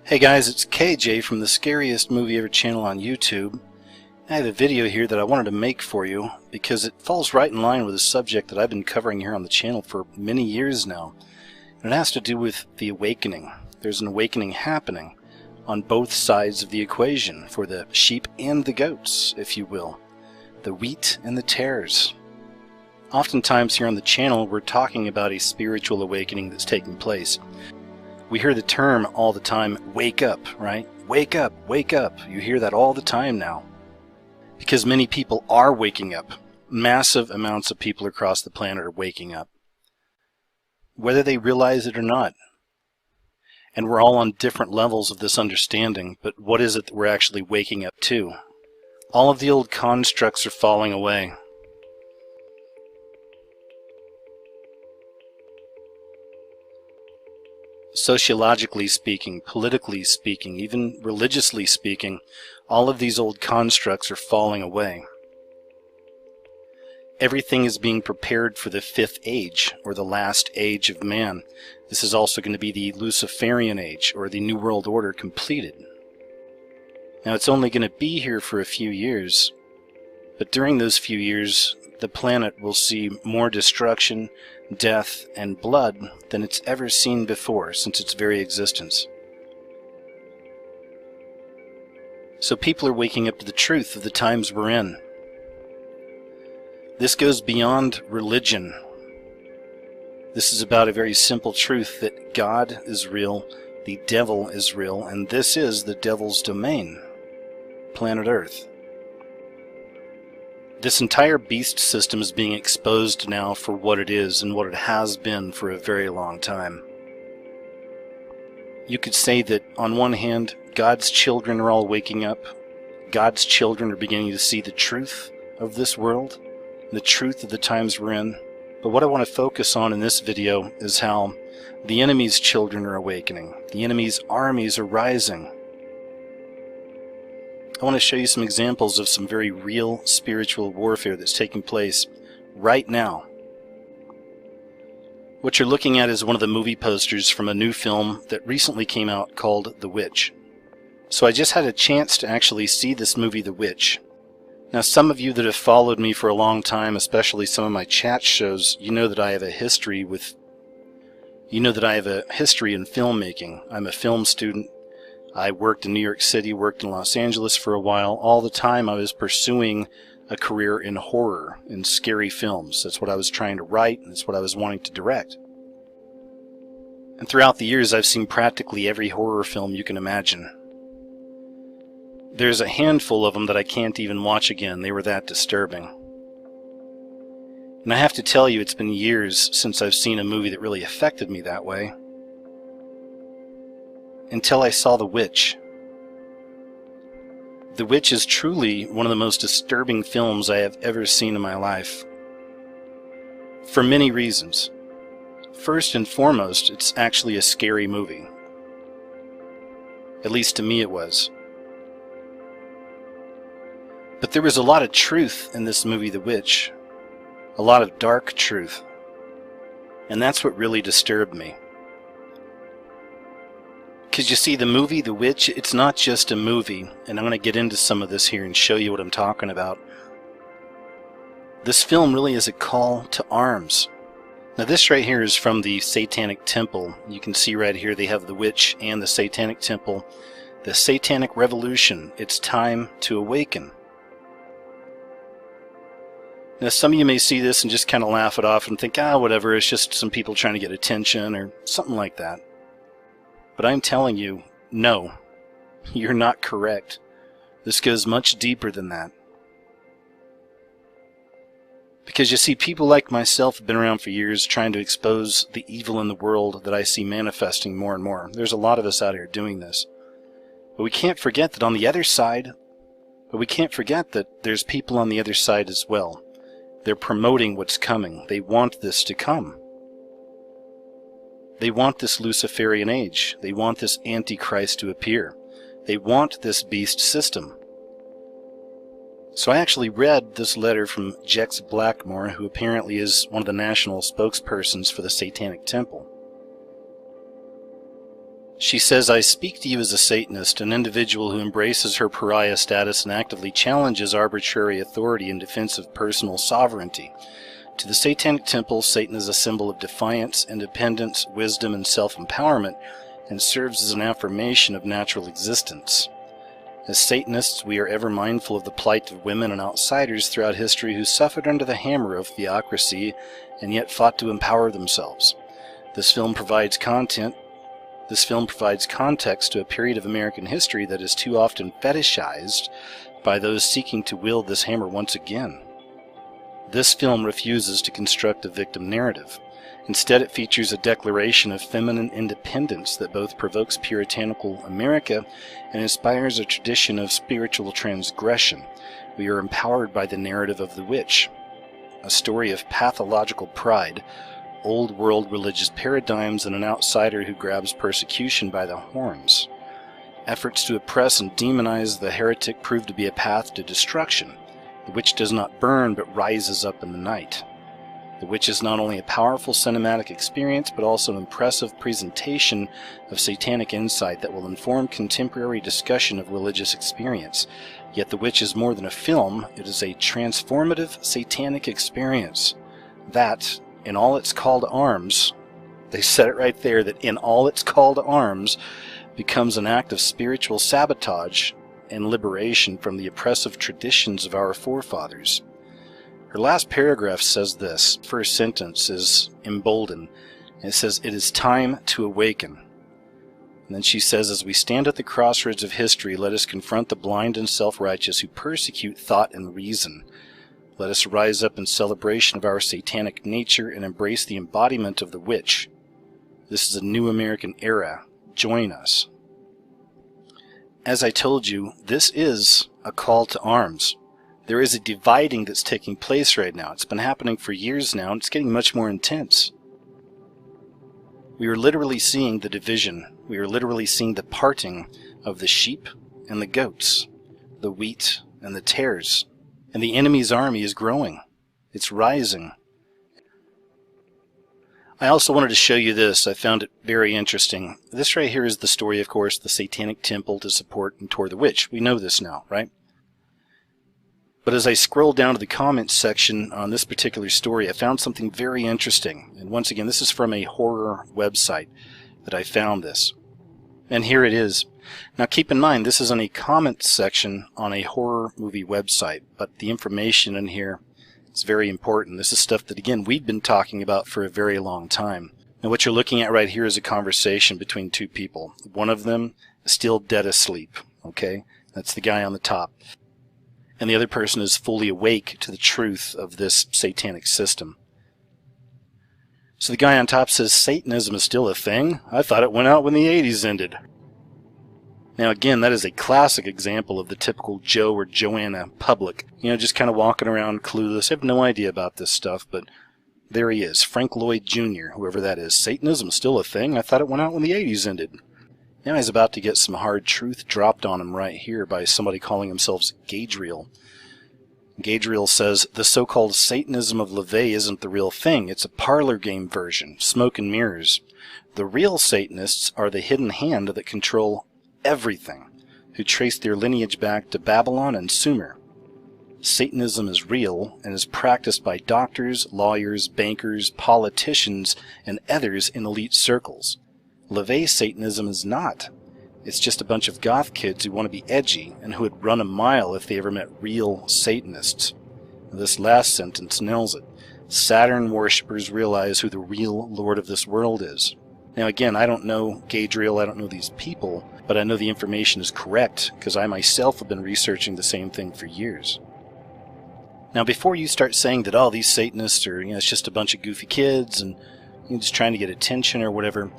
Hey guys, it's KJ from the Scariest Movie Ever channel on YouTube. I have a video here that I wanted to make for you because it falls right in line with a subject that I've been covering here on the channel for many years now. And it has to do with the awakening. There's an awakening happening on both sides of the equation, for the sheep and the goats, if you will. The wheat and the tares. Oftentimes here on the channel we're talking about a spiritual awakening that's taking place. We hear the term all the time, wake up, right? Wake up, wake up. You hear that all the time now. Because many people are waking up. Massive amounts of people across the planet are waking up. Whether they realize it or not. And we're all on different levels of this understanding, but what is it that we're actually waking up to? All of the old constructs are falling away. Sociologically speaking, politically speaking, even religiously speaking, all of these old constructs are falling away. Everything is being prepared for the fifth age, or the last age of man. This is also going to be the Luciferian age, or the New World Order completed. Now it's only going to be here for a few years, but during those few years, the planet will see more destruction, death, and blood than it's ever seen before since its very existence. So people are waking up to the truth of the times we're in. This goes beyond religion. This is about a very simple truth that God is real, the devil is real, and this is the devil's domain, planet Earth. This entire beast system is being exposed now for what it is and what it has been for a very long time. You could say that on one hand, God's children are all waking up. God's children are beginning to see the truth of this world, the truth of the times we're in. But what I want to focus on in this video is how the enemy's children are awakening. The enemy's armies are rising. I want to show you some examples of some very real spiritual warfare that's taking place right now. What you're looking at is one of the movie posters from a new film that recently came out called The Witch. So I just had a chance to actually see this movie, The Witch. Now some of you that have followed me for a long time, especially some of my chat shows, you know that I have a history in filmmaking. I'm a film student. I worked in New York City, worked in Los Angeles for a while. All the time I was pursuing a career in horror, in scary films. That's what I was trying to write, and that's what I was wanting to direct. And throughout the years I've seen practically every horror film you can imagine. There's a handful of them that I can't even watch again. They were that disturbing. And I have to tell you, it's been years since I've seen a movie that really affected me that way. Until I saw The Witch. The Witch is truly one of the most disturbing films I have ever seen in my life. For many reasons. First and foremost, it's actually a scary movie. At least to me it was. But there was a lot of truth in this movie, The Witch. A lot of dark truth. And that's what really disturbed me. Because you see, the movie The Witch, it's not just a movie, and I'm going to get into some of this here and show you what I'm talking about. This film really is a call to arms. Now this right here is from the Satanic Temple. You can see right here they have The Witch and the Satanic Temple. The Satanic Revolution. It's time to awaken. Now some of you may see this and just kind of laugh it off and think, whatever, it's just some people trying to get attention or something like that. But I'm telling you, no, you're not correct. This goes much deeper than that. Because you see, people like myself have been around for years trying to expose the evil in the world that I see manifesting more and more. There's a lot of us out here doing this. But we can't forget that on the other side, there's people on the other side as well. They're promoting what's coming. They want this to come. They want this Luciferian age. They want this Antichrist to appear. They want this beast system. So I actually read this letter from Jex Blackmore, who apparently is one of the national spokespersons for the Satanic Temple. She says, "I speak to you as a Satanist, an individual who embraces her pariah status and actively challenges arbitrary authority in defense of personal sovereignty. To the Satanic Temple, Satan is a symbol of defiance, independence, wisdom, and self-empowerment, and serves as an affirmation of natural existence. As Satanists, we are ever mindful of the plight of women and outsiders throughout history who suffered under the hammer of theocracy and yet fought to empower themselves. This film provides context to a period of American history that is too often fetishized by those seeking to wield this hammer once again. This film refuses to construct a victim narrative. Instead, it features a declaration of feminine independence that both provokes puritanical America and inspires a tradition of spiritual transgression. We are empowered by the narrative of the witch, a story of pathological pride, old world religious paradigms, and an outsider who grabs persecution by the horns. Efforts to oppress and demonize the heretic prove to be a path to destruction. The witch does not burn but rises up in the night. The Witch is not only a powerful cinematic experience, but also an impressive presentation of satanic insight that will inform contemporary discussion of religious experience. Yet The Witch is more than a film, it is a transformative satanic experience that, in all its call to arms, they said it right there, that in all its call to arms becomes an act of spiritual sabotage and liberation from the oppressive traditions of our forefathers. Her last paragraph says this. First sentence is emboldened. It says, "It is time to awaken." And then she says, "As we stand at the crossroads of history, let us confront the blind and self-righteous who persecute thought and reason. Let us rise up in celebration of our satanic nature and embrace the embodiment of the witch. This is a new American era. Join us." As I told you, this is a call to arms. There is a dividing that's taking place right now. It's been happening for years now, and it's getting much more intense. We are literally seeing the division. We are literally seeing the parting of the sheep and the goats, the wheat and the tares. And the enemy's army is growing. It's rising. I also wanted to show you this. I found it very interesting. This right here is the story, of course, the Satanic Temple to support and tour the witch. We know this now, right? But as I scroll down to the comments section on this particular story, I found something very interesting. And once again, this is from a horror website that I found this. And here it is. Now keep in mind, this is in a comments section on a horror movie website, but the information in here is very important. This is stuff that, again, we've been talking about for a very long time. And what you're looking at right here is a conversation between two people. One of them is still dead asleep, okay? That's the guy on the top. And the other person is fully awake to the truth of this satanic system. So the guy on top says, "Satanism is still a thing? I thought it went out when the 80s ended." Now again, that is a classic example of the typical Joe or Joanna public. You know, just kind of walking around clueless. I have no idea about this stuff, but there he is. Frank Lloyd Jr., whoever that is. "Satanism is still a thing? I thought it went out when the 80s ended." Now he's about to get some hard truth dropped on him right here by somebody calling themselves Gadriel. Gadriel says, "The so-called Satanism of LaVey isn't the real thing. It's a parlor game version, smoke and mirrors. The real Satanists are the hidden hand that control everything, who trace their lineage back to Babylon and Sumer. Satanism is real and is practiced by doctors, lawyers, bankers, politicians, and others in elite circles. LaVey Satanism is not. It's just a bunch of goth kids who want to be edgy and who would run a mile if they ever met real Satanists." This last sentence nails it. Saturn worshippers realize who the real Lord of this world is. Now again, I don't know Gadriel, I don't know these people, but I know the information is correct because I myself have been researching the same thing for years. Now before you start saying that, oh, these Satanists are, it's just a bunch of goofy kids and just trying to get attention or whatever,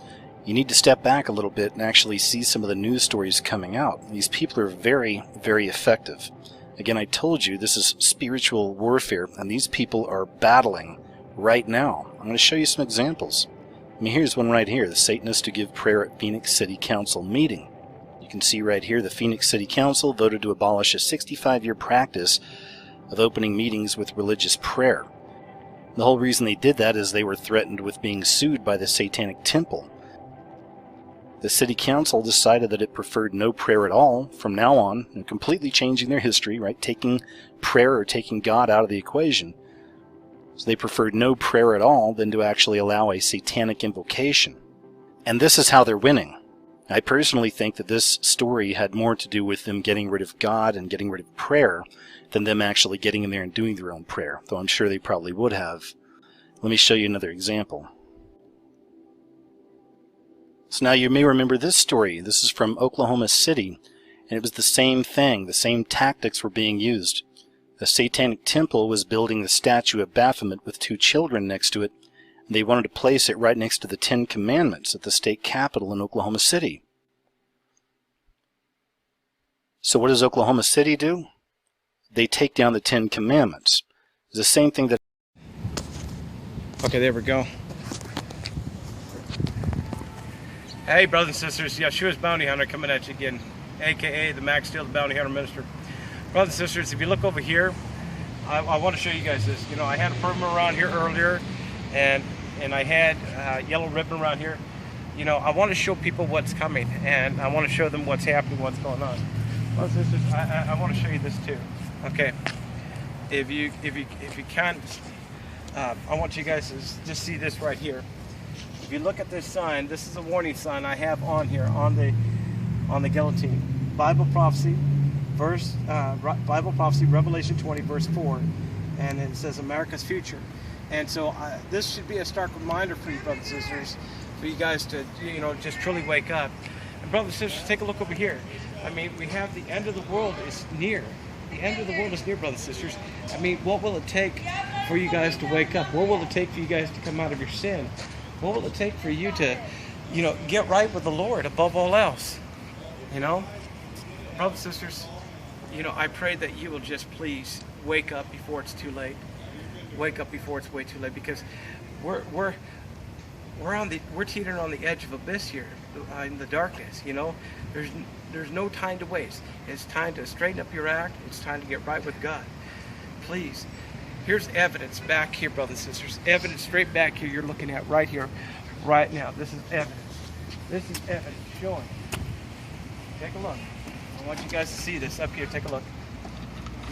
you need to step back a little bit and actually see some of the news stories coming out. These people are very, very effective. Again, I told you this is spiritual warfare, and these people are battling right now. I'm going to show you some examples. I mean, here's one right here, the Satanists to give prayer at Phoenix City Council meeting. You can see right here the Phoenix City Council voted to abolish a 65-year practice of opening meetings with religious prayer. The whole reason they did that is they were threatened with being sued by the Satanic Temple. The city council decided that it preferred no prayer at all from now on, and completely changing their history, right? Taking prayer or taking God out of the equation. So they preferred no prayer at all than to actually allow a satanic invocation. And this is how they're winning. I personally think that this story had more to do with them getting rid of God and getting rid of prayer than them actually getting in there and doing their own prayer, though I'm sure they probably would have. Let me show you another example. So now you may remember this story. This is from Oklahoma City, and it was the same thing. The same tactics were being used. The Satanic Temple was building the statue of Baphomet with 2 children next to it, and they wanted to place it right next to the 10 Commandments at the state capitol in Oklahoma City. So what does Oklahoma City do? They take down the 10 Commandments. It's the same thing that... Okay, there we go. Hey, brothers and sisters, Yeshua's Bounty Hunter coming at you again, aka the Max Steel, the Bounty Hunter Minister. Brothers and sisters, if you look over here, I want to show you guys this. You know, I had a permit around here earlier, and I had yellow ribbon around here. You know, I want to show people what's coming, and I want to show them what's happening, what's going on. Brothers and sisters, I want to show you this too. Okay, if you can, I want you guys to just see this right here. If you look at this sign, this is a warning sign I have on here on the guillotine. Bible prophecy, Bible prophecy, Revelation 20, verse 4, and it says America's future. And so this should be a stark reminder for you, brothers and sisters, for you guys to, you know, just truly wake up. And brothers and sisters, take a look over here. I mean, we have the end of the world is near. The end of the world is near, brothers and sisters. I mean, what will it take for you guys to wake up? What will it take for you guys to come out of your sin? What will it take for you to, you know, get right with the Lord above all else? You know, brothers and sisters, you know, I pray that you will just please wake up before it's too late. Wake up before it's way too late, because we're teetering on the edge of abyss here in the darkness. You know, there's no time to waste. It's time to straighten up your act. It's time to get right with God. Please. Here's evidence back here, brothers and sisters. Evidence straight back here you're looking at right here, right now. This is evidence. This is evidence showing. Take a look. I want you guys to see this up here. Take a look.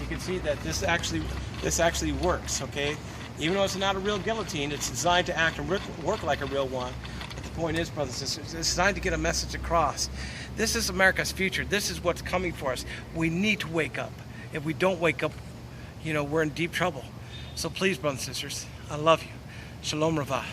You can see that this actually works, okay? Even though it's not a real guillotine, it's designed to act and work like a real one. But the point is, brothers and sisters, it's designed to get a message across. This is America's future. This is what's coming for us. We need to wake up. If we don't wake up, you know, we're in deep trouble. So please, brothers and sisters, I love you. Shalom Ravah.